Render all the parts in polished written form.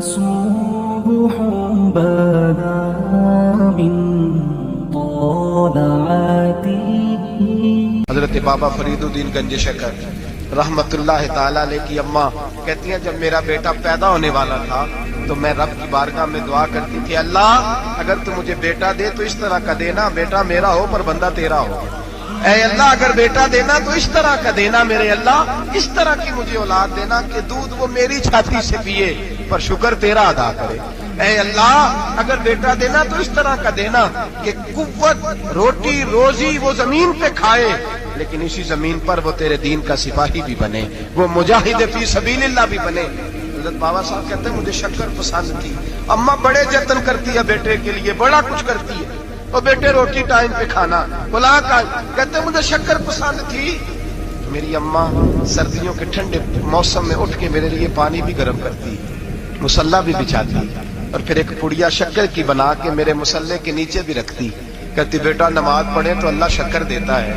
صبح بدا من طلعته. حضرت بابا فرید الدین گنج شکر رحمت اللہ تعالیٰ علیہ کی اماں کہتی ہیں جب میرا بیٹا پیدا ہونے والا تھا تو میں رب کی بارگاہ میں دعا کرتی تھی، اللہ اگر تو مجھے بیٹا دے تو اس طرح کا دینا بیٹا میرا ہو پر بندہ تیرا ہو. اے اللہ اگر بیٹا دینا تو اس طرح کا دینا میرے اللہ، اس طرح کی مجھے اولاد دینا کہ دودھ وہ میری چھاتی سے پیے پر شکر تیرا ادا کرے. اے اللہ اگر بیٹا دینا تو اس طرح کا دینا کہ قوت روٹی روزی وہ زمین پہ کھائے لیکن اسی زمین پر وہ تیرے دین کا سپاہی بھی بنے، وہ مجاہد فی سبیل اللہ بھی بنے. حضرت بابا صاحب کہتے ہیں مجھے شکر پسند تھی. اماں بڑے جتن کرتی ہے بیٹے کے لیے، بڑا کچھ کرتی ہے، اور بیٹے روٹی ٹائم پہ کھانا بلا کا. کہتے ہیں مجھے شکر پسند تھی. میری اماں سردیوں کے ٹھنڈے موسم میں اٹھ کے میرے لیے پانی بھی گرم کرتی، مصلی بھی بچھاتی اور پھر ایک پڑیا شکر کی بنا کے میرے مصلی کے نیچے بھی رکھتی. کہتی بیٹا نماز پڑھے تو اللہ شکر دیتا ہے.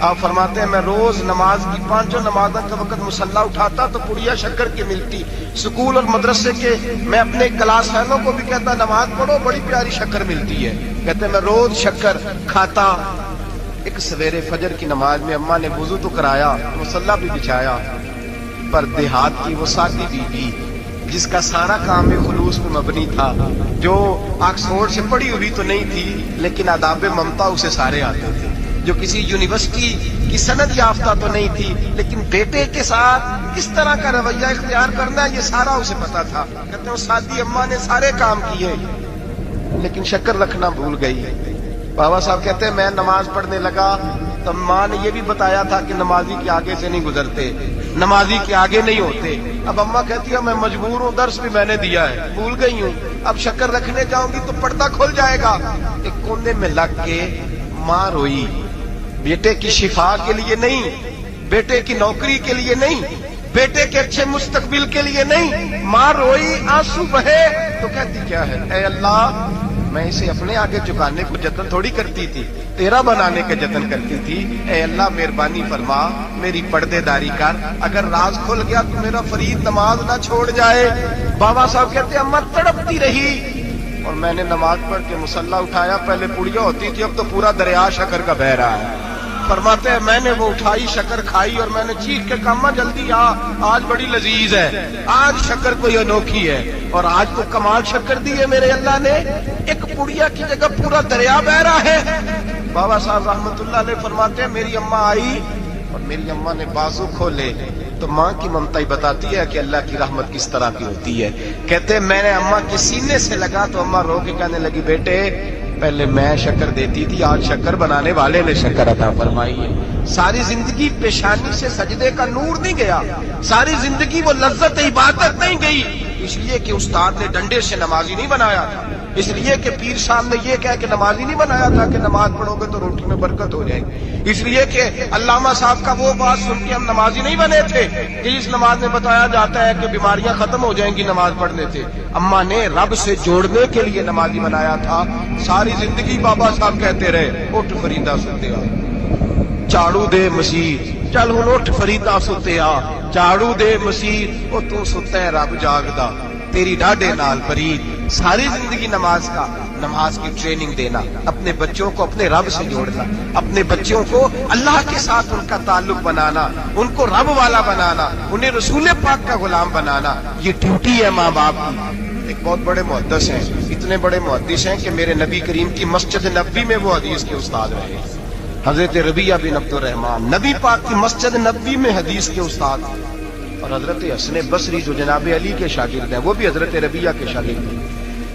آپ فرماتے ہیں میں روز نماز کی 5 نمازوں کا وقت مصلی اٹھاتا تو پڑیا شکر کی ملتی. سکول اور مدرسے کے میں اپنے کلاس فیلوں کو بھی کہتا نماز پڑھو بڑی پیاری شکر ملتی ہے. کہتے ہیں میں روز شکر کھاتا. ایک سویرے فجر کی نماز میں اماں نے وضو تو کرایا مصلی بھی بچھایا پر دیہات کی وہ سادی بیوی جس کا سارا کام خلوص پہ مبنی تھا، جو آکسفورڈ سے پڑھی ہوئی تو نہیں تھی لیکن آداب ممتا اسے سارے آتے تھے، جو کسی یونیورسٹی کی سند یافتہ تو نہیں تھی لیکن بیٹے کے ساتھ کس طرح کا رویہ اختیار کرنا ہے یہ سارا اسے پتا تھا. کہتے ہیں سادی اماں نے سارے کام کیے لیکن شکر رکھنا بھول گئی. بابا صاحب کہتے ہیں میں نماز پڑھنے لگا تو ماں نے یہ بھی بتایا تھا کہ نمازی کے آگے سے نہیں گزرتے، نمازی کے آگے نہیں ہوتے. اب اماں کہتی ہے میں مجبور ہوں، درس بھی میں نے دیا ہے، بھول گئی ہوں، اب شکر رکھنے جاؤں گی تو پردہ کھل جائے گا. ایک کونے میں لگ کے ماں روئی، بیٹے کی شفا کے لیے نہیں، بیٹے کی نوکری کے لیے نہیں، بیٹے کے اچھے مستقبل کے لیے نہیں. ماں روئی، آنسو بہے تو کہتی کیا ہے، اے اللہ میں اسے اپنے آگے جھکانے کو جتن تھوڑی کرتی تھی، تیرا بنانے کا جتن کرتی تھی. اے اللہ مہربانی فرما میری پردے داری کر، اگر راز کھل گیا تو میرا فرید نماز نہ چھوڑ جائے. بابا صاحب کہتے ہیں اماں تڑپتی رہی اور میں نے نماز پڑھ کے مصلی اٹھایا. پہلے پڑیا ہوتی تھی اب تو پورا دریا شکر کا بہ رہا ہے. فرماتے ہیں میں نے وہ اٹھائی شکر کھائی اور میں نے چیخ کے کہا اماں جلدی آ، آج بڑی لذیذ ہے، آج شکر کوئی انوکھی ہے. اور آج تو کمال شکر دی ہے میرے اللہ نے، ایک پڑیا کی جگہ پورا دریا بہ رہا ہے. بابا صاحب رحمت اللہ علیہ فرماتے ہیں میری اماں آئی اور میری اماں نے بازو کھولے تو ماں کی ممتا ہی بتاتی ہے کہ اللہ کی رحمت کس طرح کی ہوتی ہے. کہتے ہیں میں نے اماں کے سینے سے لگا تو اماں رو کے کہنے لگی بیٹے پہلے میں شکر دیتی تھی، آج شکر بنانے والے نے شکر عطا فرمائی ہے. ساری زندگی پیشانی سے سجدے کا نور نہیں گیا، ساری زندگی وہ لذت عبادت نہیں گئی، اس لیے کہ استاد نے ڈنڈے سے نمازی نہیں بنایا تھا، اس لیے کہ پیر صاحب نے یہ کہہ کہ نمازی نہیں بنایا تھا کہ نماز پڑھو گے تو روٹی میں برکت ہو جائے گی، اس لیے کہ علامہ صاحب کا وہ بات سن کے ہم نمازی نہیں بنے تھے کہ اس نماز میں بتایا جاتا ہے کہ بیماریاں ختم ہو جائیں گی نماز پڑھنے سے. اماں نے رب سے جوڑنے کے لیے نمازی بنایا تھا. ساری زندگی بابا صاحب کہتے رہے اٹھ فریدا ستیا جھاڑو دے مسیح، چل ہن اٹھ فریدا ستیا جھاڑو دے مسیح، او تو ستا ہے رب جاگدا تیری ڈاڈے نال فرید. ساری زندگی نماز کی ٹریننگ دینا، اپنے بچوں کو اپنے رب سے جوڑنا، اپنے بچوں کو اللہ کے ساتھ ان کا تعلق بنانا، ان کو رب والا بنانا، انہیں رسول پاک کا غلام بنانا، یہ ڈیوٹی ہے ماں باپ کی. ایک بہت بڑے محدث ہیں، اتنے بڑے محدث ہیں کہ میرے نبی کریم کی مسجد نبوی میں وہ حدیث کے استاد رہے. حضرت ربیعہ بن عبد الرحمن نبی پاک کی مسجد نبوی میں حدیث کے استاد، اور حضرت حسن بصری جو جناب علی کے شاگرد ہیں وہ بھی حضرت ربیعہ کے شاگرد ہیں.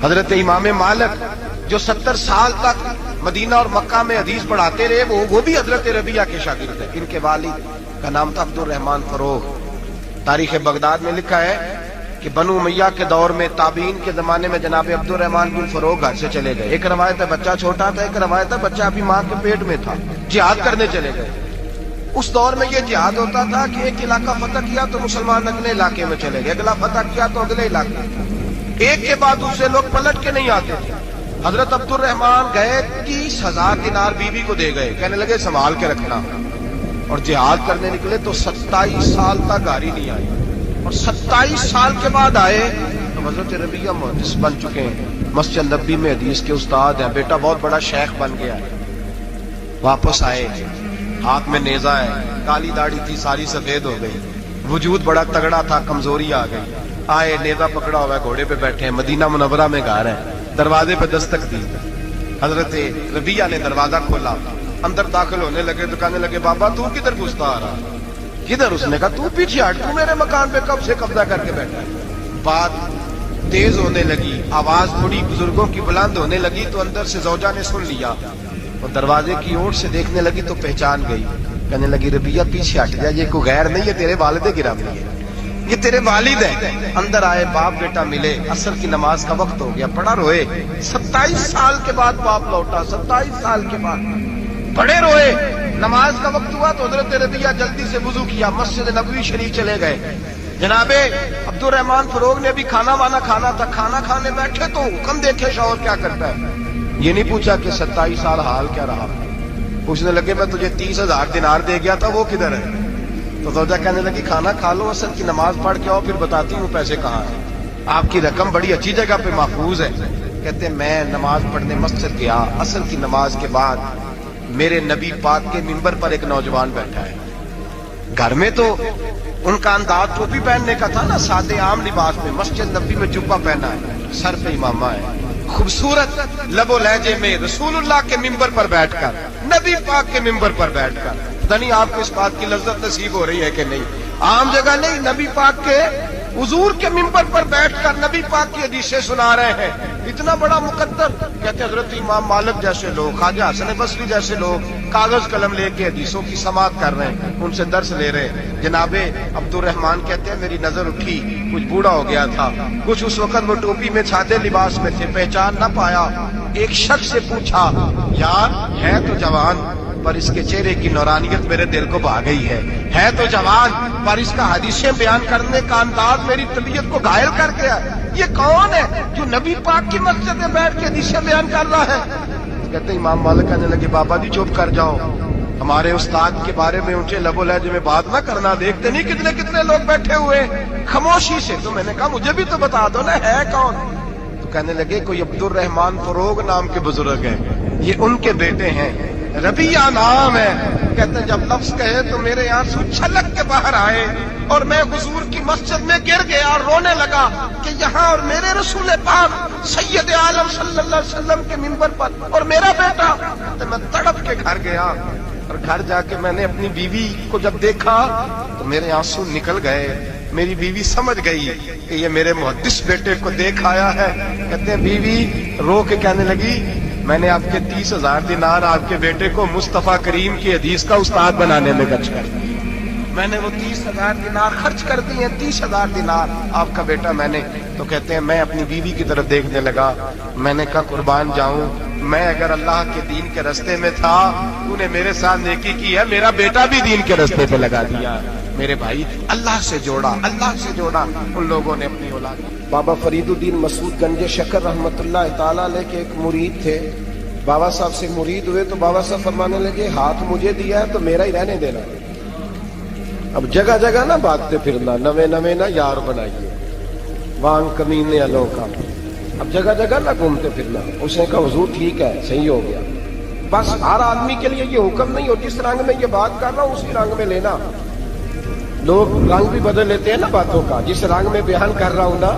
حضرت امام مالک جو 70 سال تک مدینہ اور مکہ میں حدیث پڑھاتے رہے وہ بھی حضرت ربیعہ کے شاگرد ہیں. ان کے والد کا نام تھا عبد الرحمن فروغ. تاریخ بغداد میں لکھا ہے کہ بنو امیہ کے دور میں تابعین کے زمانے میں جناب عبد الرحمن بن فروغ گھر سے چلے گئے. ایک روایت ہے بچہ چھوٹا تھا، ایک روایت ہے بچہ ابھی ماں کے پیٹ میں تھا، جہاد کرنے چلے گئے. اس دور میں یہ جہاد ہوتا تھا کہ ایک علاقہ فتح کیا تو مسلمان اگلے علاقے میں چلے گئے، اگلا فتح کیا تو اگلے علاقے، ایک کے بعد دوسرے لوگ پلٹ کے نہیں آتے تھے. حضرت عبد الرحمن گئے 30,000 دینار بیوی کو دے گئے، کہنے لگے سنبھال کے رکھنا، اور جہاد کرنے نکلے تو 27 سال تک گھر ہی نہیں آئی، اور 27 سال کے بعد آئے اب حضرت ربیہ محدث بن چکے ہیں، مسجد نبی میں حدیث کے استاد ہیں، بیٹا بہت بڑا شیخ بن گیا ہے. واپس آئے، ہاتھ میں نیزہ ہے، کالی داڑھی تھی ساری سفید ہو گئی، وجود بڑا تگڑا تھا، کمزوری آ گئی. آئے، نیزہ پکڑا ہوا ہے، گھوڑے پہ بیٹھے ہیں، مدینہ منورہ میں گھر ہے. دروازے پہ دستک دی، حضرت ربیہ نے دروازہ کھولا، اندر داخل ہونے لگے تو کہنے لگے بابا تو کدھر گھستا آ رہا؟ کدھر؟ اس نے کہا تو پیچھے ہٹ، تو میرے مکان پہ کب سے قبضہ کر کے بیٹھا ہے. بات تیز ہونے لگی، آواز بڑی بزرگوں کی بلند ہونے لگی تو اندر سے زوجہ نے سن لیا اور دروازے کی اوٹ سے دیکھنے لگی تو پہچان گئی. کہنے لگی ربیہ پیچھے ہٹ جا، یہ کوئی غیر نہیں ہے، تیرے والد گرامی ہے، یہ تیرے والد ہیں. اندر آئے، باپ بیٹا ملے، عصر کی نماز کا وقت ہو گیا، بڑا روئے. 27 سال کے بعد باپ لوٹا، 27 سال کے بعد بڑے روئے. نماز کا وقت ہوا تو حضرت ربیہ جلدی سے وضو کیا، مسجد نبوی شریف چلے گئے. جناب عبد الرحمن فروغ نے بھی کھانا وانا کھانا تھا، کھانا کھانے بیٹھے تو حکم دیکھے شوہر کیا کرتا ہے. یہ نہیں پوچھا کہ 27 سال حال کیا رہا. پوچھنے لگے میں تجھے 30,000 دینار دے گیا تھا، وہ کدھر ہے؟ تو زوجہ کہنے لگی کھانا کھا لو، عصر کی نماز پڑھ کے آؤ، پھر بتاتی ہوں پیسے کہاں ہیں. آپ کی رقم بڑی اچھی جگہ پہ محفوظ ہے. کہتے ہیں میں نماز پڑھنے مسجد گیا، عصر کی نماز کے بعد میرے نبی پاک کے منبر پر ایک نوجوان بیٹھا ہے. گھر میں تو ان کا انداز ٹوپی پہننے کا تھا نا، سادے عام لباس میں، مسجد نبی میں جبہ پہنا ہے، سر پہ امامہ ہے، خوبصورت لب و لہجے میں رسول اللہ کے منبر پر بیٹھ کر، نبی پاک کے منبر پر بیٹھ کر. پتہ نہیں آپ کو اس بات کی لذت نصیب ہو رہی ہے کہ نہیں. عام جگہ نہیں، نبی پاک کے حضور کے منبر پر بیٹھ کر نبی پاک کی حدیثیں سنا رہے ہیں. اتنا بڑا مقدر. کہتے حضرت امام مالک جیسے لوگ، خواجہ حسن بصری جیسے لوگ کاغذ قلم لے کے حدیثوں کی سماعت کر رہے ہیں، ان سے درس لے رہے ہیں. جناب عبد الرحمن کہتے ہیں میری نظر اٹھی، کچھ بوڑھا ہو گیا تھا، کچھ اس وقت وہ ٹوپی میں سادے لباس میں تھے، پہچان نہ پایا. ایک شخص سے پوچھا یار ہے تو جوان پر اس کے چہرے کی نورانیت میرے دل کو بھا گئی ہے تو جوان پر اس کا حدیثیں بیان کرنے کا انداز میری طبیعت کو گھائل کر گیا. یہ کون ہے جو نبی پاک کی مسجد میں بیٹھ کے حدیثیں بیان کر رہا ہے؟ کہتے ہیں امام مالک کہنے لگے بابا جی چپ کر جاؤ، ہمارے استاد کے بارے میں اونچے لب و لہجے میں بات نہ کرنا، دیکھتے نہیں کتنے کتنے لوگ بیٹھے ہوئے خاموشی سے. تو میں نے کہا مجھے بھی تو بتا دو نا ہے کون. تو کہنے لگے کوئی عبد الرحمن فروغ نام کے بزرگ ہیں، یہ ان کے بیٹے ہیں، ربیہ نام ہے. کہتے ہیں جب لفظ کہے تو میرے آنسو چھلک کے باہر آئے اور میں حضور کی مسجد میں گر گیا اور رونے لگا کہ یہاں اور میرے رسول پاک سید عالم صلی اللہ علیہ وسلم کے منبر پر اور میرا بیٹا. تو میں تڑپ کے گھر گیا اور گھر جا کے میں نے اپنی بیوی کو جب دیکھا تو میرے آنسو نکل گئے. میری بیوی سمجھ گئی کہ یہ میرے محدث بیٹے کو دیکھ آیا ہے. کہتے ہیں بیوی رو کے کہنے لگی میں نے آپ کے 30,000 دینار آپ کے بیٹے کو مصطفیٰ کریم کی حدیث کا استاد بنانے میں خرچ کر دی. میں نے وہ 30,000 دینار خرچ کر دی ہیں، 30,000 دینار آپ کا بیٹا میں نے. تو کہتے ہیں میں اپنی بیوی کی طرف دیکھنے لگا، میں نے کہا قربان جاؤں، میں اگر اللہ کے دین کے راستے میں تھا تو نے میرے ساتھ نیکی کی ہے، میرا بیٹا بھی دین کے راستے پہ لگا دیا. میرے بھائی اللہ سے جوڑا ان لوگوں نے اپنی اولاد. بابا فرید الدین مسعود گنج شکر رحمت اللہ تعالیٰ علیہ کے ایک مرید تھے. بابا صاحب سے مرید ہوئے تو بابا صاحب فرمانے لگے ہاتھ مجھے دیا ہے تو میرا ہی رہنے دینا. اب جگہ جگہ نہ بھاگتے پھرنا، نوے نہ یار بنائیے وان کمینے والوں کا. اب جگہ جگہ نہ گھومتے پھرنا. اس نے کہا حضور ٹھیک ہے صحیح ہو گیا. بس ہر آدمی کے لیے یہ حکم نہیں ہو جس رنگ میں یہ بات کر رہا ہوں اسی رنگ میں لینا. لوگ رنگ بھی بدل لیتے ہیں نا باتوں کا. جس رنگ میں بیان کر رہا ہوں نا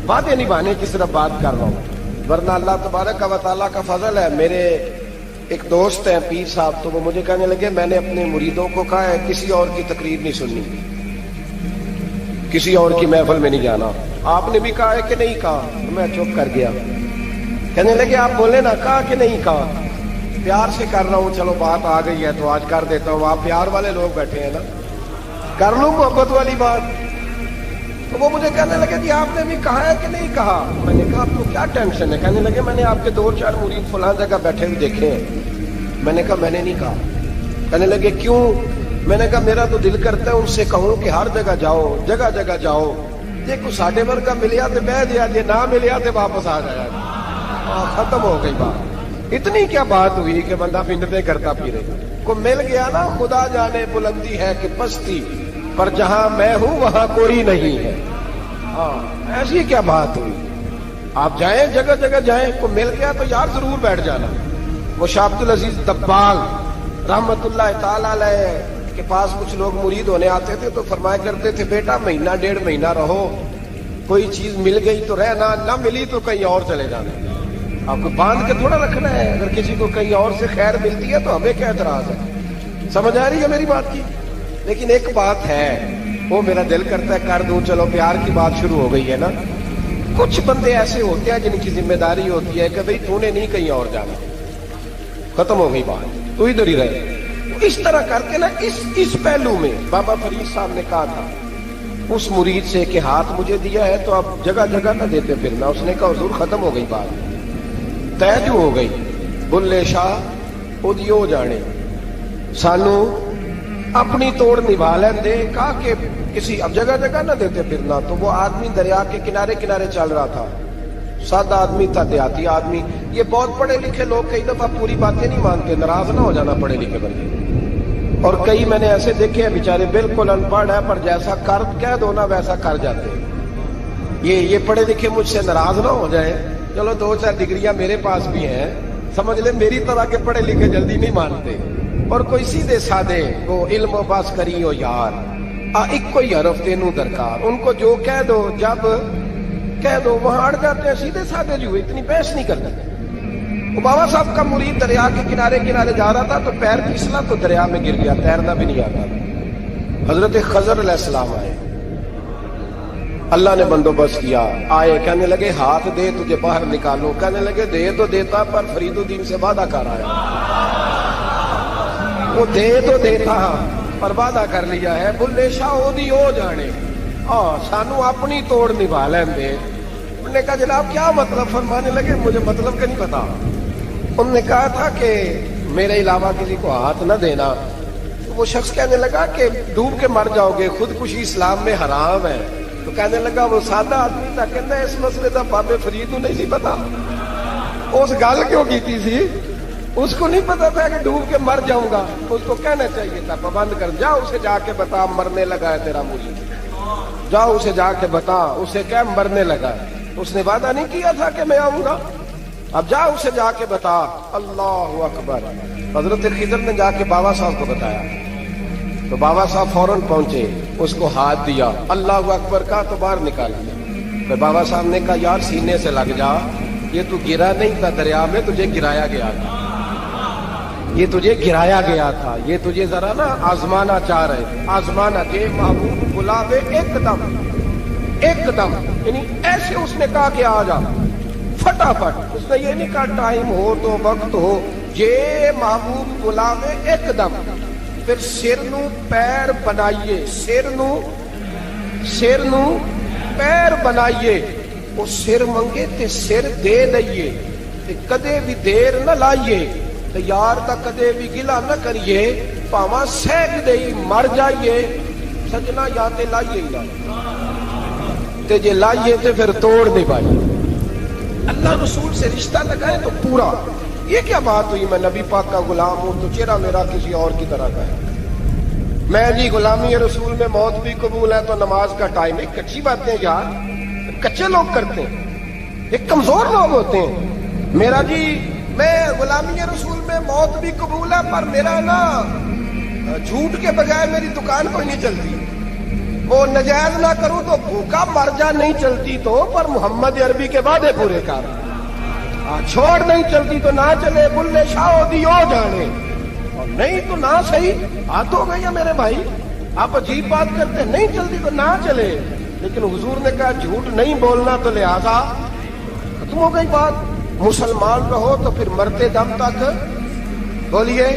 وعدے نبھانے کی صرف بات کر رہا ہوں. ورنہ اللہ تبارک و تعالیٰ کا فضل ہے. میرے ایک دوست ہیں پیر صاحب، تو وہ مجھے کہنے لگے میں نے اپنے مریدوں کو کہا ہے کسی اور کی تقریر نہیں سننی، کسی اور کی محفل میں نہیں جانا. آپ نے بھی کہا ہے کہ نہیں کہا؟ میں چپ کر گیا. کہنے لگے آپ بولے نا کہا کہ نہیں کہا. پیار سے کر رہا ہوں، چلو بات آ گئی ہے تو آج کر دیتا ہوں. آپ پیار والے لوگ بیٹھے ہیں نا، کر لوں محبت والی بات. تو وہ مجھے کہنے لگے کہ آپ نے بھی کہا ہے کہ نہیں کہا. میں نے کہا آپ کو کیا ٹینشن ہے؟ کہنے لگے میں نے آپ کے 2-4 مرید فلاں جگہ بیٹھے ہوئے دیکھے ہیں. میں نے کہا میں نے نہیں کہا. کہنے لگے کیوں؟ میں نے کہا میرا تو دل کرتا ہے ان سے کہوں کہ ہر جگہ جاؤ، جگہ جگہ جاؤ. دیکھو ساڈے ورگا ملیا تو بہ جیا، جی نہ ملیا تو واپس آ جایا. ختم ہو گئی بات. اتنی کیا بات ہوئی کہ بندہ منتیں کرتا پھرے. کو مل گیا نا. خدا جانے بلندی ہے کہ پستی، پر جہاں میں ہوں وہاں کوئی نہیں ہے. ہاں ایسی کیا بات ہوئی؟ آپ جائیں جگہ جگہ جائیں، کو مل گیا تو یار ضرور بیٹھ جانا۔ وہ شاہ عبد العزیز دباغ رحمت اللہ تعالی علیہ کے پاس کچھ لوگ مرید ہونے آتے تھے تو فرمایا کرتے تھے بیٹا مہینہ ڈیڑھ مہینہ رہو، کوئی چیز مل گئی تو رہنا، نہ ملی تو کہیں اور چلے جانا۔ آپ کو باندھ کے تھوڑا رکھنا ہے، اگر کسی کو کہیں اور سے خیر ملتی ہے تو ہمیں کیا اعتراض ہے؟ سمجھ آ رہی ہے میری بات کی؟ لیکن ایک بات ہے، وہ میرا دل کرتا ہے کر دوں، چلو پیار کی بات شروع ہو گئی ہے نا۔ کچھ بندے ایسے ہوتے ہیں جن کی ذمہ داری ہوتی ہے کہ بھئی تو نے نہیں کہیں اور جانا، ختم ہو گئی بات، تو ادھر ہی رہے۔ اس طرح کر کے نا اس پہلو میں بابا فرید صاحب نے کہا تھا اس مرید سے کہ ہاتھ مجھے دیا ہے تو اب جگہ جگہ نہ دیتے پھرنا۔ اس نے کہا حضور ختم ہو گئی بات، طے جو ہو گئی، بلے شاہ ادیو جانے، سانو اپنی توڑ نبھا لیں دے۔ کہا کہ کسی اب جگہ جگہ نہ دیتے پھرنا۔ تو وہ آدمی دریا کے کنارے کنارے چل رہا تھا، سادہ آدمی تھا، دیہاتی آدمی۔ یہ بہت پڑھے لکھے لوگ کئی دفعہ پوری باتیں نہیں مانتے، ناراض نہ ہو جانا پڑھے لکھے بندے۔ اور کئی میں نے ایسے دیکھے ہیں بیچارے بالکل ان پڑھ ہے پر جیسا کر کہہ دو نا ویسا کر جاتے ہیں۔ یہ پڑھے لکھے مجھ سے ناراض نہ ہو جائیں، چلو 2-4 ڈگریاں میرے پاس بھی ہیں، سمجھ لیں میری طرح کے پڑھے لکھے جلدی نہیں مانتے۔ اور کوئی سیدھے سادے وہ علم و بس کری ہو یار، ایک کوئی حرف تینوں درکار، ان کو جو کہہ دو جب کہہ دو وہاں اڑ جاتے ہیں، سیدھے سادے جو اتنی بحث نہیں کرتے۔ وہ بابا صاحب کا مرید دریا کے کنارے کنارے جا رہا تھا تو پیر پھسلا تو دریا میں گر گیا، تیرنا بھی نہیں آتا تھا۔ حضرت خضر علیہ السلام آئے، اللہ نے بندوبست کیا، آئے کہنے لگے ہاتھ دے تجھے باہر نکالو، کہنے لگے دے تو دیتا پر فرید الدین سے وعدہ کر آیا۔ وہ دے تو دیتا پر وعدہ کر لیا ہے، بلے شاہ اودی ہو جانے، سانو اپنی توڑ نبھا لیں دے۔ انہوں نے کہا جناب کیا مطلب؟ فرمانے لگے مجھے مطلب کا نہیں پتا۔ انہوں نے کہا تھا کہ میرے علاوہ کسی کو ہاتھ نہ دینا۔ وہ شخص کہنے لگا کہ ڈوب کے مر جاؤ گے، خودکشی اسلام میں حرام ہے۔ تو کہنے لگا وہ سادہ آدمی تھا، کہتا ہے اس مسئلے کا بابے فرید کو نہیں سی پتا، اس گل کیوں کی سی؟ اس کو نہیں پتا تھا کہ ڈوب کے مر جاؤں گا، اس کو کہنا چاہیے تھا پابند کر، جا اسے جا کے بتا مرنے لگا ہے تیرا مرید، جا اسے جا کے بتا، اسے کیا مرنے لگا ہے، اس نے وعدہ نہیں کیا تھا کہ میں آؤں گا، اب جا اسے جا کے بتا۔ اللہ اکبر۔ حضرت خضر نے جا کے بابا صاحب کو بتایا تو بابا صاحب فوراً پہنچے، اس کو ہاتھ دیا، اللہ اکبر کہا تو باہر نکالا۔ پھر بابا صاحب نے کہا یار سینے سے لگ جا، یہ تو گرا نہیں تھا دریا میں، تجھے گرایا گیا تھا، یہ تجھے گرایا گیا تھا، یہ تجھے ذرا نا آزمانا چاہ رہے تھے، آزمانا جے محبوب بلاوے ایک دم، ایک دم، یعنی ایسے اس نے کہا کہ آ جا فٹافٹ، اس نے یہ نہیں کہا ٹائم ہو تو وقت ہو، یہ محبوب بلاوے ایک دم۔ پھر سر نو پیر بنائیے، سر نو پیر بنائیے، وہ سر منگے تے سر دے دئیے، تے کدے بھی دیر نہ لائیے، تے یار دا کدے بھی گلا نہ کریے، پاواں سہک دئی مر جائیے، سجنا یا تے لائیے ہی نہ، تے جے لائیے تے پھر توڑ نہیں پائیے۔ اللہ رسول سے رشتہ لگائے تو پورا۔ یہ کیا بات ہوئی میں نبی پاک کا غلام ہوں تو چہرہ میرا کسی اور کی طرح کا ہے، میں جی غلامی رسول میں موت بھی قبول ہے تو نماز کا ٹائم، ایک اچھی باتیں یار کچے لوگ کرتے ہیں، ایک کمزور لوگ ہوتے ہیں۔ میرا جی میں غلامی رسول میں موت بھی قبول ہے پر میرا نا جھوٹ کے بغیر میری دکان کوئی نہیں چلتی، وہ نجائز نہ کروں تو بھوکا مر جا، نہیں چلتی تو پر محمد عربی کے وعدے پورے کر، چھوڑ نہیں چلتی تو نہ چلے، بلے شاہ دی ہو جانے، اور نہیں تو نہ صحیح، ہاتھ ہو گئی ہے میرے بھائی، آپ عجیب بات کرتے، نہیں چلتی تو نہ چلے، لیکن حضور نے کہا جھوٹ نہیں بولنا تو لہذا ختم ہو گئی بات، مسلمان رہو تو پھر مرتے دم تک بولیے۔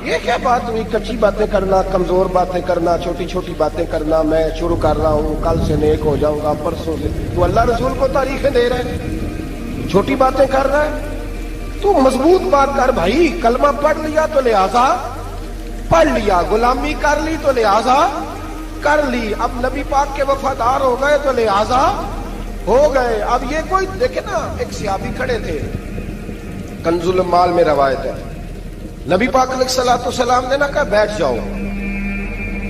یہ کیا بات ہوئی کچی باتیں کرنا، کمزور باتیں کرنا، چھوٹی چھوٹی باتیں کرنا، میں شروع کر رہا ہوں کل سے نیک ہو جاؤں گا پرسوں سے، تو اللہ رسول کو تاریخیں دے رہے ہیں، چھوٹی باتیں کر رہا ہے، تو مضبوط بات کر بھائی، کلمہ پڑھ لیا تو لہذا پڑھ لیا، غلامی کر لی تو لہذا کر لی، اب نبی پاک کے وفادار ہو گئے تو لہذا ہو گئے۔ اب یہ کوئی دیکھے نا، ایک صحابی کھڑے تھے، کنز المال میں روایت ہے، نبی پاک علیہ الصلوۃ والسلام نے نہ کہا بیٹھ جاؤ،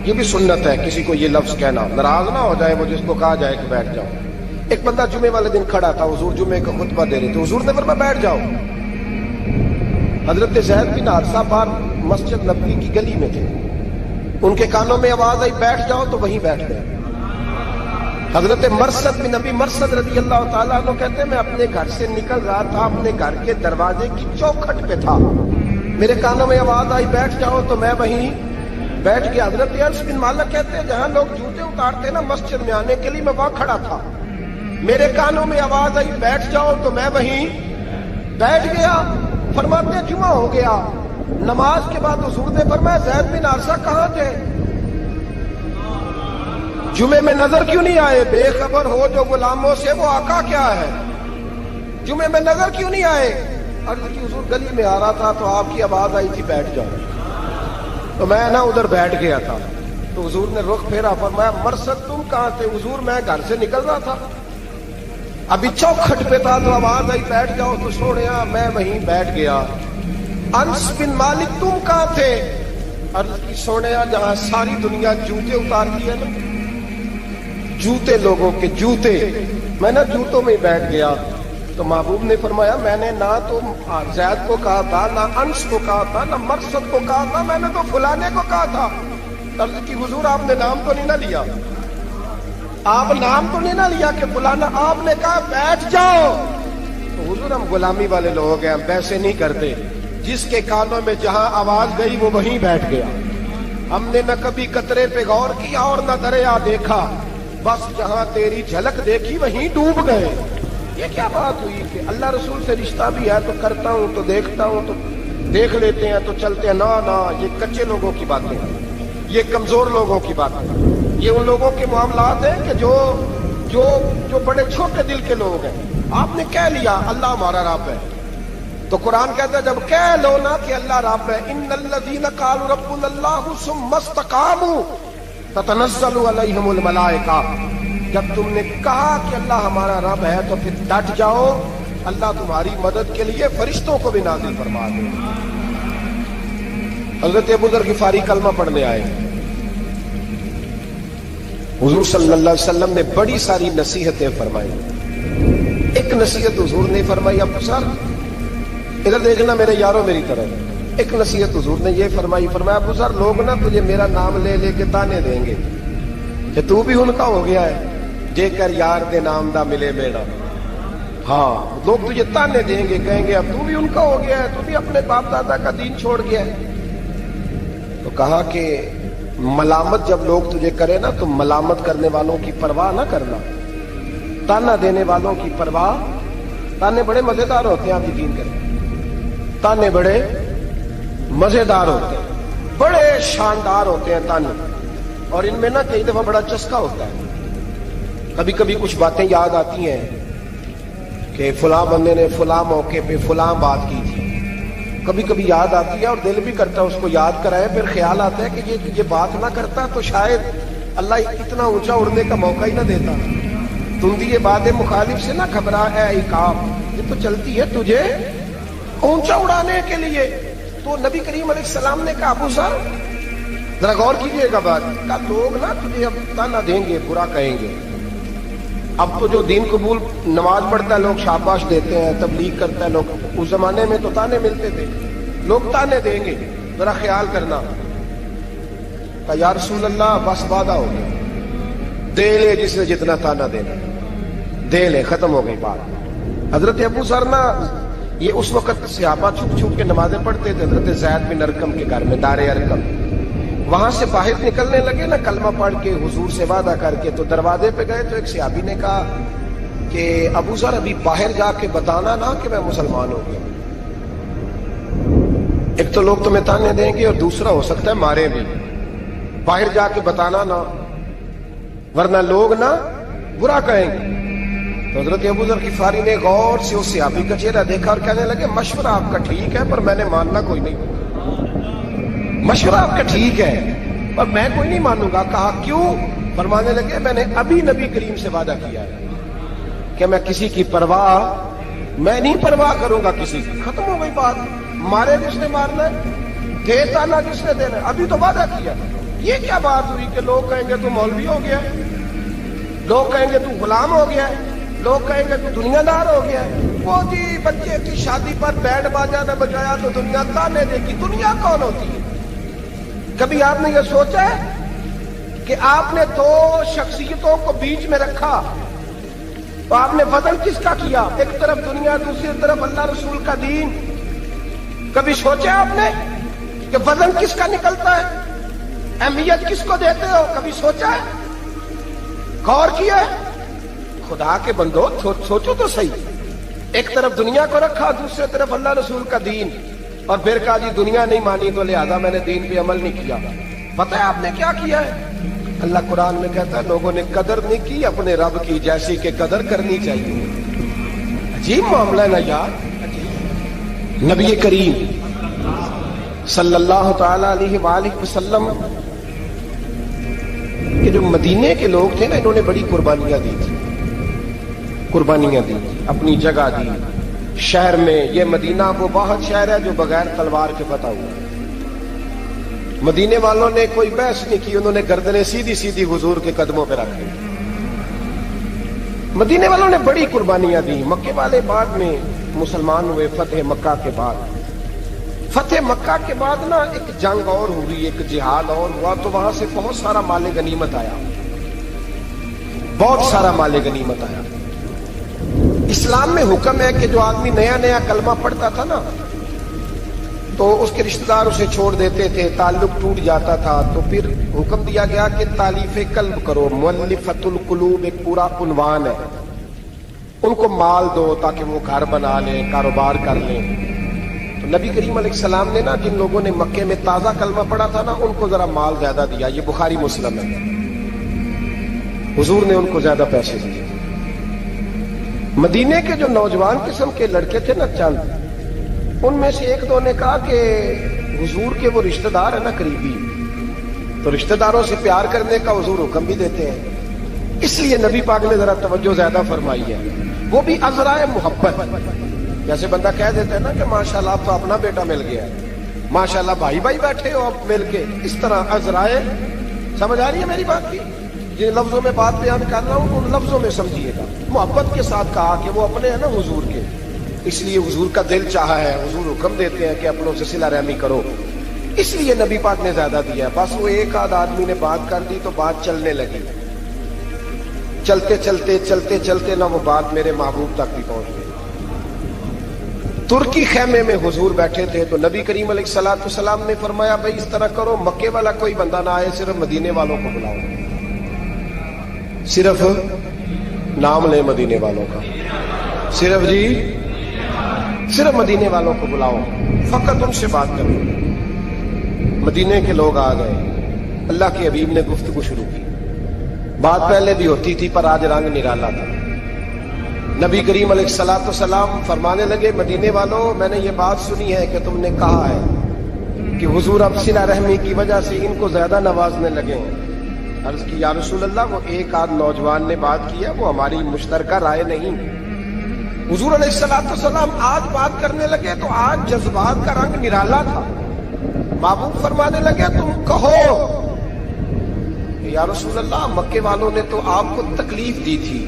یہ بھی سنت ہے کسی کو یہ لفظ کہنا، ناراض نہ ہو جائے وہ جس کو کہا جائے کہ بیٹھ جاؤ۔ ایک بندہ جمعے والے دن کھڑا تھا، حضور جمعے کا خطبہ دے رہے تھے، حضور نے فرمایا بیٹھ جاؤ۔ حضرت زید بن حارثہ باہر مسجد نبوی کی گلی میں تھے، ان کے کانوں میں آواز آئی بیٹھ جاؤ تو وہیں بیٹھ گئے۔ حضرت مرثد بن نبی مرثد رضی اللہ تعالیٰ عنہ کہتے ہیں میں اپنے گھر سے نکل رہا تھا، اپنے گھر کے دروازے کی چوکھٹ پہ تھا، میرے کانوں میں آواز آئی بیٹھ جاؤ تو میں وہیں بیٹھ گیا۔ حضرت انس بن مالک کہتے ہیں جہاں لوگ جوتے اتارتے نا مسجد میں آنے کے لیے میں وہاں کھڑا تھا، میرے کانوں میں آواز آئی بیٹھ جاؤ تو میں وہیں بیٹھ گیا۔ فرماتے ہیں جمعہ ہو گیا، نماز کے بعد حضور نے فرمایا زید بن حارثہ کہاں تھے؟ جمعے میں نظر کیوں نہیں آئے؟ بے خبر ہو جو غلاموں سے وہ آقا کیا ہے، جمعے میں نظر کیوں نہیں آئے؟ عرض کی حضور گلی میں آ رہا تھا تو آپ کی آواز آئی تھی بیٹھ جاؤ، تو میں نا ادھر بیٹھ گیا تھا، تو حضور نے رخ پھیرا، فرمایا مرثد تم کہاں تھے؟ حضور میں گھر سے نکل رہا تھا، ابھی چوکھٹ پہ تھا تو آواز آئی بیٹھ جاؤ تو سوڑیا میں وہیں بیٹھ گیا۔ انس بن مالک تم کہاں تھے؟ عرض کی سوڑیا جہاں ساری دنیا جوتے اتارتی ہے نا، جوتے لوگوں کے جوتے، میں نا جوتوں میں بیٹھ گیا۔ تو محبوب نے فرمایا میں نے نہ تو زید کو کہا تھا، نہ انس کو کہا تھا، نہ مرثد کو کہا تھا، میں نے تو فلانے کو کہا تھا۔ عرض کی حضور آپ نے نام تو نہیں نہ لیا، آپ نام تو نہیں نہ لیا کہ فلانا، آپ نے کہا بیٹھ جاؤ۔ تو حضور ہم غلامی والے لوگ ہیں، ہم ویسے نہیں کرتے، جس کے کانوں میں جہاں آواز گئی وہ وہیں بیٹھ گیا۔ ہم نے نہ کبھی قطرے پہ غور کیا اور نہ دریا دیکھا، بس جہاں تیری جھلک دیکھی وہیں ڈوب گئے۔ یہ کیا بات ہوئی کہ اللہ رسول سے رشتہ بھی ہے تو کرتا ہوں تو دیکھتا ہوں تو دیکھ لیتے ہیں تو چلتے ہیں، نہ یہ کچے لوگوں کی باتیں ہیں، یہ کمزور لوگوں کی باتیں ہیں، یہ ان لوگوں کے معاملات ہیں کہ جو بڑے چھوٹے دل کے لوگ ہیں۔ آپ نے کہہ لیا اللہ ہمارا رب ہے، تو قرآن کہتا ہے جب کہہ لو نا کہ اللہ رب ہے، ان الذین قالوا ربنا اللہ ثم استقاموا تتنزل علیہم الملائکہ، جب تم نے کہا کہ اللہ ہمارا رب ہے تو پھر ڈٹ جاؤ، اللہ تمہاری مدد کے لیے فرشتوں کو بھی نازل فرما دے۔ حضرت ابو ذر غفاری کلمہ پڑھنے آئے، حضور صلی اللہ علیہ وسلم نے بڑی ساری نصیحتیں فرمائی۔ ایک نصیحت حضور نے فرمائی، ابو ذر ادھر دیکھنا میرے یاروں میری طرف، ایک نصیحت حضور نے یہ فرمائی، فرمایا ابو ذر لوگ نا تجھے میرا نام لے لے کے تانے دیں گے کہ تو بھی ان کا ہو گیا ہے، جے کر یار دے نام دا ملے بیڑا۔ ہاں لوگ تجھے تانے دیں گے، کہیں گے اب تو بھی ان کا ہو گیا ہے، تو بھی اپنے باپ دادا کا دین چھوڑ گیا ہے۔ تو کہا کہ ملامت جب لوگ تجھے کرے نا تو ملامت کرنے والوں کی پرواہ نہ کرنا، تانا دینے والوں کی پرواہ، تانے بڑے مزیدار ہوتے ہیں، آپ یقین کریں، تانے بڑے مزیدار ہوتے ہیں، بڑے شاندار ہوتے ہیں تانے، اور ان میں نا کئی دفعہ بڑا چسکا ہوتا ہے۔ کبھی کبھی کچھ باتیں یاد آتی ہیں کہ فلاں بندے نے فلاں موقع پہ فلاں بات کی تھی، کبھی کبھی یاد آتی ہے اور دل بھی کرتا ہے اس کو یاد کرائے، پھر خیال آتا ہے کہ یہ بات نہ کرتا تو شاید اللہ اتنا اونچا اڑنے کا موقع ہی نہ دیتا۔ تم بھی یہ بات مخالف سے نہ گھبرا اے عقاب، یہ تو چلتی ہے تجھے اونچا اڑانے کے لیے۔ تو نبی کریم علیہ السلام نے کہا ابو ذر ذرا غور کیجئے گا بات، کہا لوگ نا تجھے اب تانا دیں گے، برا کہیں گے۔ اب تو جو دین قبول نماز پڑھتا ہے لوگ شاباش دیتے ہیں، تبلیغ کرتا ہے لوگ، اس زمانے میں تو تانے ملتے تھے، لوگ تانے دیں گے، ذرا خیال کرنا۔ کہا یا رسول اللہ بس وعدہ ہو گیا، دے لے جس نے جتنا تانا دینا دے لے، ختم ہو گئی بات۔ حضرت ابو ذر نا یہ اس وقت صحابہ چھپ چھپ کے نمازیں پڑھتے تھے حضرت زید بن ارقم کے گھر میں، دار ارقم، وہاں سے باہر نکلنے لگے نا کلمہ پڑھ کے حضور سے وعدہ کر کے، تو دروازے پہ گئے تو ایک صحابی نے کہا کہ ابو ذر ابھی باہر جا کے بتانا نا کہ میں مسلمان ہو گیا، ایک تو لوگ تمہیں تانے دیں گے اور دوسرا ہو سکتا ہے مارے بھی، باہر جا کے بتانا نا ورنہ لوگ نا برا کہیں گے۔ تو حضرت ابو ذر غفاری نے غور سے اس صحابی کا چہرہ دیکھا اور کہنے لگے مشورہ آپ کا ٹھیک ہے پر میں نے ماننا کوئی نہیں، مشورہ آپ کا ٹھیک ہے پر میں کوئی نہیں مانوں گا۔ کہا کیوں؟ فرمانے لگے میں نے ابھی نبی کریم سے وعدہ کیا ہے کہ میں کسی کی پرواہ، میں نہیں پرواہ کروں گا کسی کی، ختم ہو گئی بات، مارے جس نے مارنا ہے، دے تانا جس نے دینا ہے، ابھی تو وعدہ کیا۔ یہ کیا بات ہوئی کہ لوگ کہیں گے تو مولوی ہو گیا ہے، لوگ کہیں گے تو غلام ہو گیا ہے، لوگ کہیں گے تو دنیا دار ہو گیا ہے، وہ جی بچے کی شادی پر بینڈ باجا نہ بجایا تو دنیا تانے دے گی۔ دنیا کون ہوتی ہے؟ کبھی آپ نے یہ سوچا ہے کہ آپ نے دو شخصیتوں کو بیچ میں رکھا تو آپ نے وزن کس کا کیا؟ ایک طرف دنیا، دوسری طرف اللہ رسول کا دین۔ کبھی سوچا آپ نے کہ وزن کس کا نکلتا ہے؟ اہمیت کس کو دیتے ہو؟ کبھی سوچا ہے؟ غور کیا ہے؟ خدا کے بندو سوچو تو صحیح۔ ایک طرف دنیا کو رکھا، دوسری طرف اللہ رسول کا دین، اور پھر کہا جی دنیا نہیں مانی تو لہذا میں نے دین پہ عمل نہیں کیا۔ پتہ ہے آپ نے کیا کیا ہے؟ اللہ قرآن میں کہتا ہے لوگوں نے قدر نہیں کی اپنے رب کی جیسی کہ قدر کرنی چاہیے۔ عجیب معاملہ ہے نا یار۔ نبی کریم صلی اللہ تعالی علیہ وآلہ وسلم کہ جو مدینے کے لوگ تھے نا، انہوں نے بڑی قربانیاں دی تھی، اپنی جگہ دی شہر میں۔ یہ مدینہ وہ واحد شہر ہے جو بغیر تلوار کے فتح ہوا۔ مدینے والوں نے کوئی بحث نہیں کی، انہوں نے گردنیں سیدھی سیدھی حضور کے قدموں پہ رکھ دی۔ مدینے والوں نے بڑی قربانیاں دی۔ مکے والے بعد میں مسلمان ہوئے فتح مکہ کے بعد۔ فتح مکہ کے بعد نا ایک جنگ اور ہوئی، ایک جہاد اور ہوا، تو وہاں سے بہت سارا مال غنیمت آیا، بہت سارا مال غنیمت آیا۔ اسلام میں حکم ہے کہ جو آدمی نیا نیا کلمہ پڑھتا تھا نا تو اس کے رشتہ دار اسے چھوڑ دیتے تھے، تعلق ٹوٹ جاتا تھا، تو پھر حکم دیا گیا کہ تالیف قلب کرو۔ مؤلفۃ القلوب ایک پورا عنوان ہے، ان کو مال دو تاکہ وہ گھر بنا لیں، کاروبار کر لیں۔ تو نبی کریم علیہ السلام نے نا جن لوگوں نے مکے میں تازہ کلمہ پڑھا تھا نا ان کو ذرا مال زیادہ دیا۔ یہ بخاری مسلم ہے، حضور نے ان کو زیادہ پیسے دیے۔ مدینے کے جو نوجوان قسم کے لڑکے تھے نا چند، ان میں سے ایک دو نے کہا کہ حضور کے وہ رشتہ دار ہیں نا قریبی، تو رشتہ داروں سے پیار کرنے کا حضور حکم بھی دیتے ہیں، اس لیے نبی پاک نے ذرا توجہ زیادہ فرمائی ہے، وہ بھی عذرائے محبت۔ جیسے بندہ کہہ دیتا ہے نا کہ ماشاءاللہ آپ تو اپنا بیٹا مل گیا ہے، ماشاءاللہ بھائی بھائی بیٹھے ہو آپ مل کے، اس طرح عذرائے۔ سمجھ آ رہی ہے میری بات کی؟ جن لفظوں میں بات بیان کر رہا ہوں ان لفظوں میں سمجھیے گا۔ محبت کے ساتھ کہا کہ وہ اپنے ہیں نا حضور کے، اس لیے حضور کا دل چاہا ہے، حضور حکم دیتے ہیں کہ اپنوں سے صلہ رحمی کرو، اس لیے نبی پاک نے زیادہ دیا۔ بس وہ ایک آدھ آدمی نے بات کر دی تو بات چلنے لگی، چلتے چلتے چلتے چلتے نہ وہ بات میرے محبوب تک بھی پہنچ گئی۔ ترکی خیمے میں حضور بیٹھے تھے تو نبی کریم علیہ الصلوۃ والسلام نے فرمایا بھائی اس طرح کرو، مکے والا کوئی بندہ نہ آئے، صرف مدینے والوں کو بلاؤ، صرف نام لے مدینے والوں کا، صرف صرف مدینے والوں کو بلاؤ، فقط ان سے بات کرو۔ مدینے کے لوگ آ گئے، اللہ کے حبیب نے گفتگو شروع کی۔ بات پہلے بھی ہوتی تھی پر آج رنگ نرالا تھا۔ نبی کریم علیہ الصلوۃ والسلام فرمانے لگے مدینے والوں، میں نے یہ بات سنی ہے کہ تم نے کہا ہے کہ حضور اب صلہ رحمی کی وجہ سے ان کو زیادہ نوازنے لگے ہیں۔ عرض کی یا رسول اللہ وہ ایک آدھ نوجوان نے بات کیا، وہ ہماری مشترکہ رائے نہیں۔ حضور علیہ الصلوۃ والسلام آج بات کرنے لگے تو آج جذبات کا رنگ نرالا تھا۔ محبوب فرمانے لگے تم کہو یا رسول اللہ، مکے والوں نے تو آپ کو تکلیف دی تھی،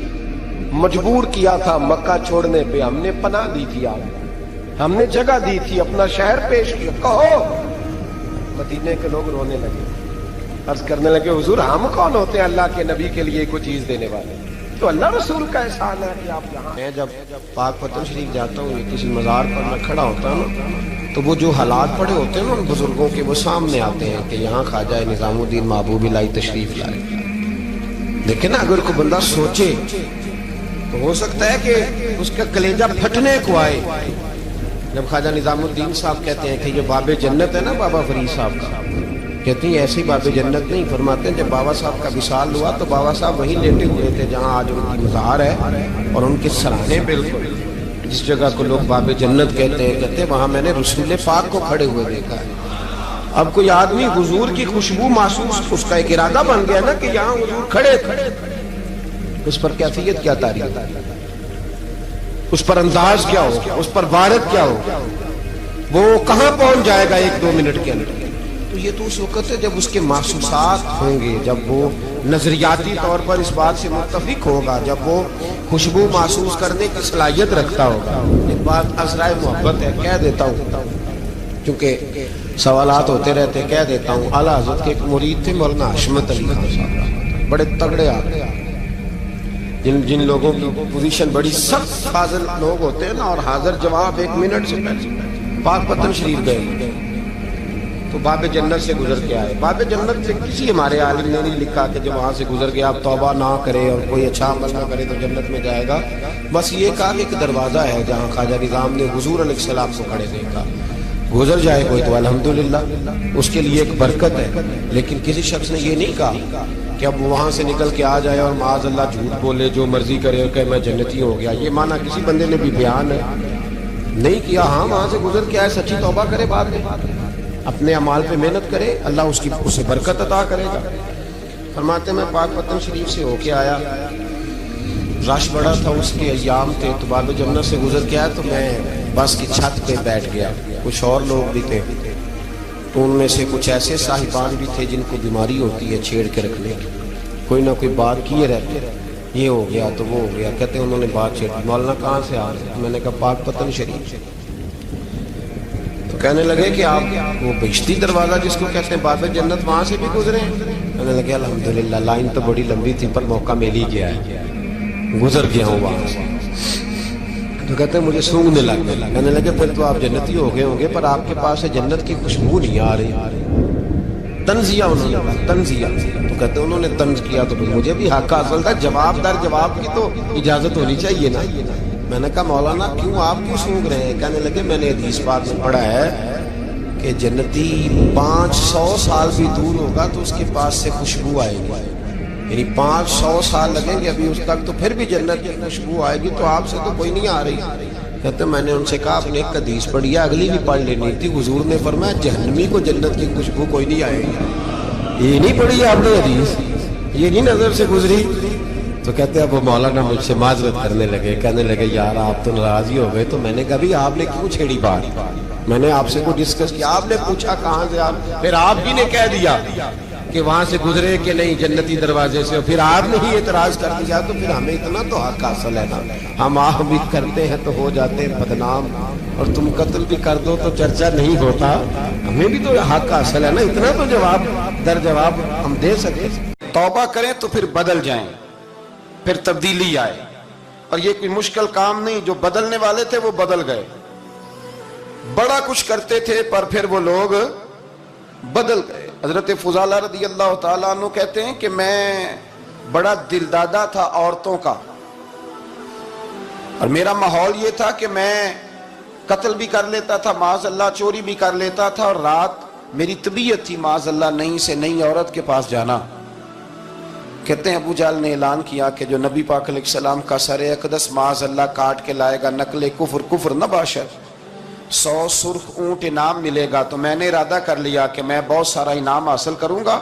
مجبور کیا تھا مکہ چھوڑنے پہ، ہم نے پناہ دی تھی، آپ ہم نے جگہ دی تھی، اپنا شہر پیش کیا، کہو۔ مدینے کے لوگ رونے لگے، عرض کرنے لگے حضور ہم کون ہوتے ہیں اللہ کے نبی کے لیے کوئی چیز دینے والے، تو اللہ رسول کا احسان ہے کہ آپ یہاں۔ میں جب پاک پتن شریف جاتا ہوں، کسی مزار پر میں کھڑا ہوتا ہوں تو وہ جو حالات پڑے ہوتے ہیں نا ان بزرگوں کے، وہ سامنے آتے ہیں کہ یہاں خواجہ نظام الدین محبوب الہی تشریف لائے۔ لیکن اگر کوئی بندہ سوچے تو ہو سکتا ہے کہ اس کا کلیجہ پھٹنے کو آئے جب خواجہ نظام الدین صاحب کہتے ہیں کہ یہ باب جنت ہے نا بابا فرید صاحب کا، کہتے ہیں ایسی باب جنت نہیں، فرماتے ہیں جب بابا صاحب کا وصال ہوا تو بابا صاحب وہیں لیٹے ہوئے تھے جہاں آج ان کی مزار ہے، اور ان کے سرانے بالکل جس جگہ کو لوگ باب جنت کہتے ہیں، کہتے ہیں وہاں میں نے رسول پاک کو کھڑے ہوئے دیکھا ہے۔ اب کوئی آدمی حضور کی خوشبو محسوس، اس کا ایک ارادہ بن گیا نا کہ یہاں حضور کھڑے تھے، اس پر کیفیت کیا تاریخ، اس پر انداز کیا ہوگا، اس پر وارد کیا ہوگا، وہ کہاں پہنچ جائے گا ایک دو منٹ کے اندر۔ تو یہ تو اس وقت ہے جب اس کے محسوسات ہوں گے، جب وہ نظریاتی طور پر اس بات سے متفق ہوگا، جب وہ خوشبو محسوس کرنے کی صلاحیت رکھتا ہوگا۔ ایک بات عذرائے محبت ہے، کہہ دیتا ہوں کیونکہ سوالات ہوتے رہتے، کہہ دیتا ہوں۔ اعلیٰ حضرت کے ایک مرید تھے مولانا حشمت علی خان صاحب، بڑے تگڑے آتے ہیں، جن لوگوں کی پوزیشن بڑی سخت فاضل لوگ ہوتے ہیں نا، اور حاضر جواب 1 منٹ سے پہلے پاک پتن شریف گئے تو باب جنت سے گزر کے آئے۔ باب جنت سے کسی ہمارے عالم نے نہیں لکھا کہ جب وہاں سے گزر کے آپ توبہ نہ کرے اور کوئی اچھا عمل نہ کرے تو جنت میں جائے گا، بس یہ کہا کہ ایک دروازہ ہے جہاں خواجہ نظام نے حضور علیہ السلام کو کھڑے دیکھا، گزر جائے کوئی تو الحمدللہ اس کے لیے ایک برکت ہے۔ لیکن کسی شخص نے یہ نہیں کہا کہ اب وہاں سے نکل کے آ جائے اور معاذ اللہ جھوٹ بولے، جو مرضی کرے اور کہ میں جنتی ہو گیا۔ یہ معنی کسی بندے نے بھی بیان نہیں کیا۔ ہاں وہاں سے گزر کے آئے، سچی توبہ کرے، بعد میں اپنے اعمال پہ محنت کرے، اللہ اسے برکت عطا کرے گا۔ فرماتے میں پاک پتن شریف سے ہو کے آیا، رش بڑا تھا، اس کے ایام تھے، تو باب جنت سے گزر کے آیا تو میں بس کی چھت پہ بیٹھ گیا۔ کچھ اور لوگ بھی تھے تو ان میں سے کچھ ایسے صاحبان بھی تھے جن کو بیماری ہوتی ہے چھیڑ کے رکھنے کی، کوئی نہ کوئی بات کیے رہتے، یہ ہو گیا تو وہ ہو گیا، کہتے ہیں انہوں نے بات چھیڑ، مولانا کہاں سے آ رہے؟ میں نے کہا پاک پتن شریف سے۔ تو کہنے لگے کہ آپ وہ بہشتی دروازہ جس کو کہتے ہیں باب جنت، وہاں سے بھی گزرے ہیں؟ کہنے لگے الحمدللہ، لائن تو بڑی لمبی تھی پر موقع مل ہی گیا ہے، گزر گیا ہوں وہاں سے۔ تو کہتے ہیں مجھے سونگنے لگ گیا۔ کہنے لگے پھر تو آپ جنتی ہو گئے ہوں گے، پر آپ کے پاس سے جنت کی خوشبو نہیں آ رہی۔ تنزیہ انہوں نے کہا، تنزیہ۔ تو کہتے ہیں انہوں نے طنز کیا تو مجھے بھی حق حاصل تھا، جواب در جواب کی تو اجازت ہونی چاہیے نا۔ میں نے کہا مولانا آپ کیوں سونگ رہے ہیں؟ کہنے لگے میں نے حدیث پاک میں پڑھا ہے کہ جنتی 500 سال بھی دور ہوگا تو اس کے پاس سے خوشبو آئے گی، یعنی 500 سال لگیں گے ابھی اس تک، تو پھر بھی جنت کی خوشبو آئے گی، تو آپ سے تو کوئی نہیں آ رہی۔ کہتے میں نے ان سے کہا آپ نے ایک حدیث پڑھی ہے، اگلی بھی پڑھ لینی تھی۔ حضور نے فرمایا جہنمی کو جنت کی خوشبو کوئی نہیں آئے گی۔ یہ نہیں پڑھی آپ نے حدیث، یہ نہیں نظر سے گزری؟ تو کہتے ہیں اب مولانا مجھ سے معذرت کرنے لگے، کہنے لگے یار آپ تو ناراض ہی ہو گئے۔ تو میں نے کہا بھی آپ نے کیوں چھیڑی بات؟ میں نے آپ سے کوئی ڈسکس کیا؟ آپ نے پوچھا کہاں سے، آپ پھر آپ ہی نے کہہ دیا کہ وہاں سے گزرے کہ نہیں جنتی دروازے سے، پھر آپ نے ہی اعتراض کر دیا، تو پھر ہمیں اتنا تو حق حاصل ہے نا، ہم بھی کرتے ہیں تو ہو جاتے ہیں بدنام، اور تم قتل بھی کر دو تو چرچا نہیں ہوتا، ہمیں بھی تو حق حاصل ہے نا، اتنا تو جواب در جواب ہم دے سکتے۔ توبہ کریں تو پھر بدل جائیں، پھر تبدیلی آئے، اور یہ کوئی مشکل کام نہیں، جو بدلنے والے تھے وہ بدل گئے، بڑا کچھ کرتے تھے پر پھر وہ لوگ بدل گئے۔ حضرت فضالہ رضی اللہ تعالیٰ عنہ کہتے ہیں کہ میں بڑا دلدادہ تھا عورتوں کا، اور میرا ماحول یہ تھا کہ میں قتل بھی کر لیتا تھا، معاذ اللہ چوری بھی کر لیتا تھا، اور رات میری طبیعت تھی معاذ اللہ نہیں سے نئی عورت کے پاس جانا۔ کہتے ہیں ابو جہل نے اعلان کیا کہ جو نبی پاک علیہ السلام کا سر اقدس معاذ اللہ کاٹ کے لائے گا، نقل کفر کفر نہ باشد، 100 سرخ اونٹ انعام ملے گا۔ تو میں نے ارادہ کر لیا کہ میں بہت سارا انعام حاصل کروں گا۔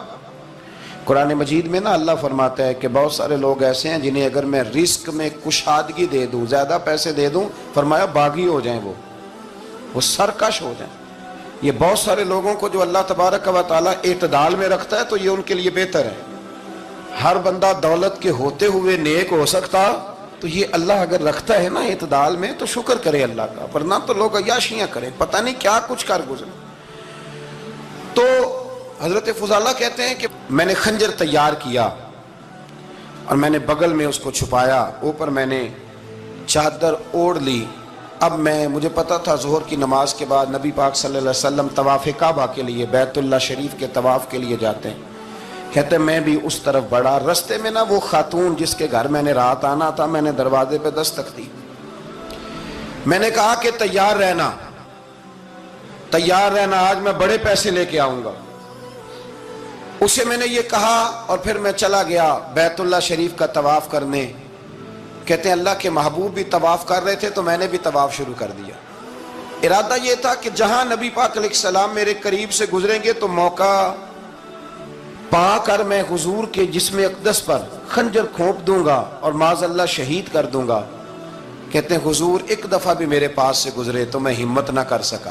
قرآن مجید میں نا اللہ فرماتا ہے کہ بہت سارے لوگ ایسے ہیں جنہیں اگر میں رزق میں کشادگی دے دوں، زیادہ پیسے دے دوں، فرمایا باغی ہو جائیں، وہ سرکش ہو جائیں۔ یہ بہت سارے لوگوں کو جو اللہ تبارک و تعالیٰ اعتدال میں رکھتا ہے تو یہ ان کے لیے بہتر ہے۔ ہر بندہ دولت کے ہوتے ہوئے نیک ہو سکتا، تو یہ اللہ اگر رکھتا ہے نا اعتدال میں تو شکر کرے اللہ کا، ورنہ تو لوگ عیاشیاں کریں، پتہ نہیں کیا کچھ کر گزرے۔ تو حضرت فضالہ کہتے ہیں کہ میں نے خنجر تیار کیا اور میں نے بغل میں اس کو چھپایا، اوپر میں نے چادر اوڑھ لی۔ اب مجھے پتا تھا ظہر کی نماز کے بعد نبی پاک صلی اللہ علیہ وسلم طواف کعبہ کے لیے، بیت اللہ شریف کے طواف کے لیے جاتے ہیں۔ کہتے میں بھی اس طرف بڑھا، رستے میں نا وہ خاتون جس کے گھر میں نے رات آنا تھا، میں نے دروازے پہ دستک دی، میں نے کہا کہ تیار رہنا، آج میں بڑے پیسے لے کے آؤں گا۔ اسے میں نے یہ کہا اور پھر میں چلا گیا بیت اللہ شریف کا طواف کرنے۔ کہتے ہیں اللہ کے محبوب بھی طواف کر رہے تھے تو میں نے بھی طواف شروع کر دیا۔ ارادہ یہ تھا کہ جہاں نبی پاک علیہ السلام میرے قریب سے گزریں گے تو موقع پا کر میں حضور کے جسم اقدس پر خنجر کھونپ دوں گا اور معاذ اللہ شہید کر دوں گا۔ کہتے ہیں حضور ایک دفعہ بھی میرے پاس سے گزرے تو میں ہمت نہ کر سکا،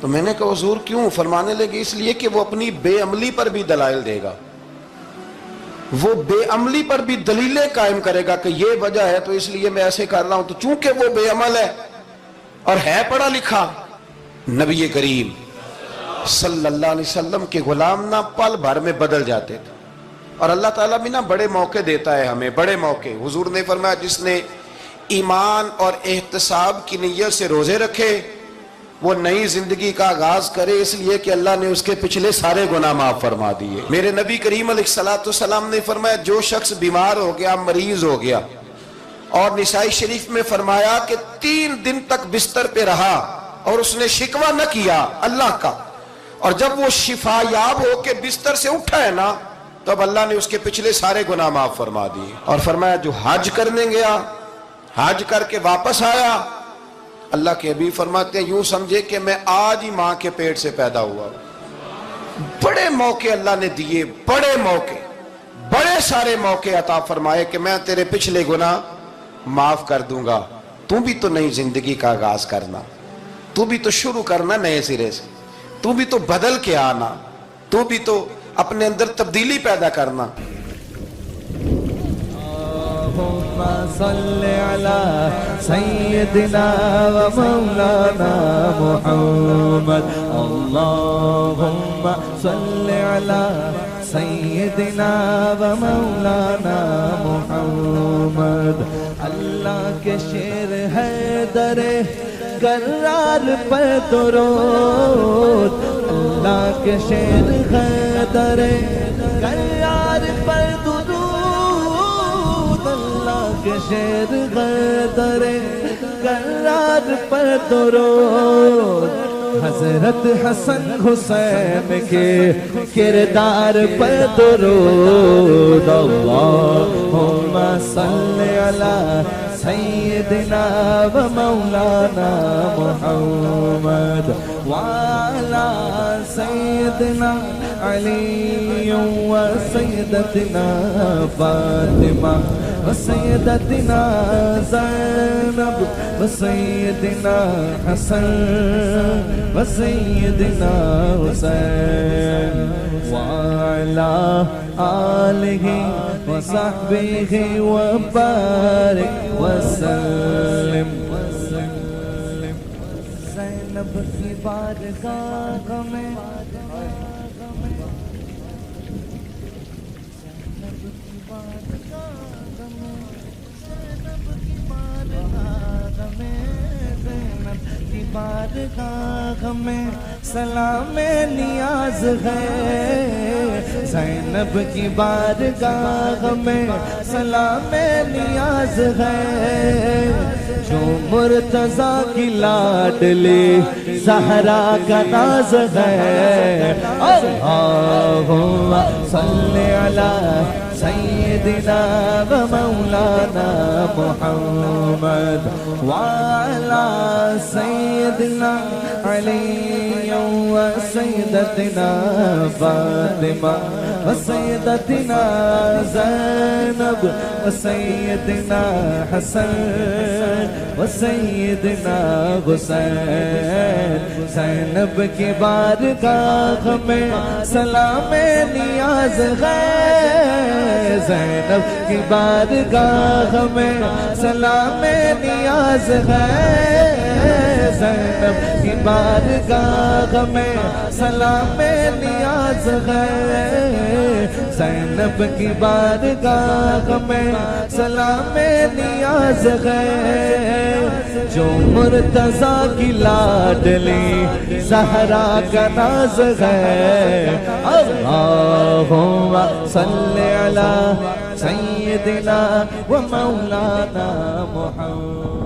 تو میں نے کہا حضور کیوں؟ فرمانے لگے اس لیے کہ وہ اپنی بے عملی پر بھی دلائل دے گا، وہ بے عملی پر بھی دلیلیں قائم کرے گا کہ یہ وجہ ہے تو اس لیے میں ایسے کر رہا ہوں۔ تو چونکہ وہ بے عمل ہے اور ہے پڑھا لکھا، نبی کریم صلی اللہ علیہ وسلم کے غلام نہ پل بھر میں بدل جاتے تھے۔ اور اللہ تعالیٰ بھی نا بڑے موقع دیتا ہے ہمیں، بڑے موقع۔ حضور نے فرمایا جس نے ایمان اور احتساب کی نیت سے روزے رکھے وہ نئی زندگی کا آغاز کرے، اس لیے کہ اللہ نے اس کے پچھلے سارے گناہ معاف فرما دیے۔ میرے نبی کریم علیہ السلام نے فرمایا جو شخص بیمار ہو گیا، مریض ہو گیا، اور نسائی شریف میں فرمایا کہ 3 دن تک بستر پہ رہا اور اس نے شکوہ نہ کیا اللہ کا، اور جب وہ شفا یاب ہو کے بستر سے اٹھا ہے نا تو اب اللہ نے اس کے پچھلے سارے گناہ معاف فرما دیے۔ اور فرمایا جو حج کرنے گیا، حج کر کے واپس آیا، اللہ کے حبیب فرماتے ہیں یوں سمجھے کہ میں آج ہی ماں کے پیٹ سے پیدا ہوا۔ بڑے موقع اللہ نے دیے، بڑے موقع، بڑے سارے موقع عطا فرمائے کہ میں تیرے پچھلے گناہ معاف کر دوں گا، تو بھی تو نئی زندگی کا آغاز کرنا، تو بھی تو شروع کرنا نئے سرے سے، تو بھی تو بدل کے آنا، تو بھی تو اپنے اندر تبدیلی پیدا کرنا۔ اللهم صل على سيدنا ومولانا محمد، اللهم صل على سيدنا ومولانا محمد۔ اللہ کے شیر حیدر کرار پر درود، اللہ کے شیر حیدر کرار پر درود، اللہ کے شیر حیدر کرار پر درود، حضرت حسن حسین کے کردار پر درود، اللہم صلی علی سیدنا و مولانا محمد وعلی سیدنا علی و سیدتنا فاطمہ و سیدتنا زینب و سیدنا حسن و سیدنا حسین وعلی آلہ و صحبہ و بارک وسلم۔ زینب کی بارگاہ میں، بارگاہ میں سلام نیاز ہے، زینب کی بارگاہ میں سلام نیاز ہے، جو مرتضیٰ کی لاڈلی زہرا کا ناز ہے، اللہم صلی علی سیدنا و مولانا محمد وعلی سیدنا علی و سیدتنا فاطمہ و سیدتنا زینب و سیدنا حسن و سیدنا حسین۔ زینب کی بارگاہ میں سلام نیاز ہے، زینب کی بارگاہ میں سلام نیاز ہے، زینب کی بارگاہ میں سلام نیاز ہے، زینب کی بارگاہ میں سلام نیاز ہے، جو مرتضیٰ کی لاڈلی زہرا کا ناز ہے، اللہم صلی علی سیدنا و مولانا محمد۔